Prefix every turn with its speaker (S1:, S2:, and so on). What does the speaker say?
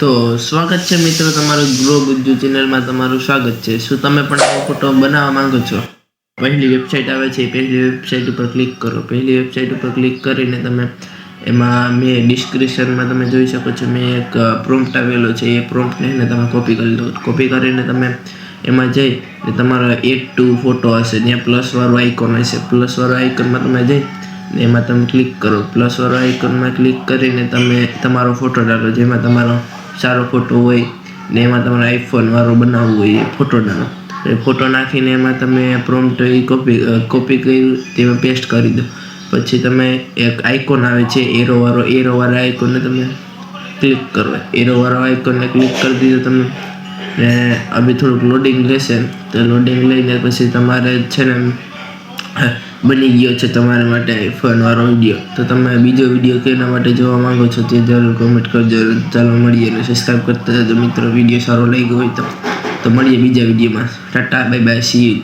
S1: તો સ્વાગત છે મિત્રો, તમારું ગ્રો ગુજ્જુ ચેનલમાં તમારું સ્વાગત છે. શું તમે પણ આવો ફોટો બનાવવા માંગો છો? પહેલી વેબસાઇટ આવે છે, પહેલી વેબસાઇટ ઉપર ક્લિક કરો. પહેલી વેબસાઇટ ઉપર ક્લિક કરીને તમે એમાં મેં ડિસ્ક્રિપ્શનમાં તમે જોઈ શકો છો, મેં એક પ્રોમ્પ્ટ આવેલો છે. એ પ્રોમ્પ્ટને તમે કોપી કરી લો. કોપી કરીને તમે એમાં જઈ તમારો એડ ટુ ફોટો હશે, ત્યાં પ્લસવાળું આઇકોન હશે. પ્લસવાળું આઇકોનમાં તમે જઈ એમાં તમે ક્લિક કરો. પ્લસવાળો આઇકોનમાં ક્લિક કરીને તમે તમારો ફોટો ડાલો, જેમાં તમારો સારો ફોટો હોય ને એમાં તમારે આઈફોન વાળો બનાવવું હોય એ ફોટો ડાલો. એ ફોટો નાખીને એમાં તમે પ્રોમ્પ્ટ કોપી કરી તેમાં પેસ્ટ કરી દો. પછી તમે એક આઇકોન આવે છે એરોવાળા આઇકોનને તમે ક્લિક કરો. એરોવાળો આઇકોનને ક્લિક કરી દીધો તમે ને અભી થોડુંક લોડિંગ લેશે. તો લોડિંગ લઈને પછી તમારે છે ને બની ગયો છે તમારા માટે આઈફોન વાળો વિડીયો. તો તમે બીજો વિડીયો કેના માટે જોવા માંગો છો તે જરૂર કોમેન્ટ કરજો. ચાલો મળીએ અને સબસ્ક્રાઈબ કરતા જજો મિત્રો. વિડીયો સારો લાગ્યો હોય તો મળીએ બીજા વિડીયોમાં. Tata, bye bye, C you.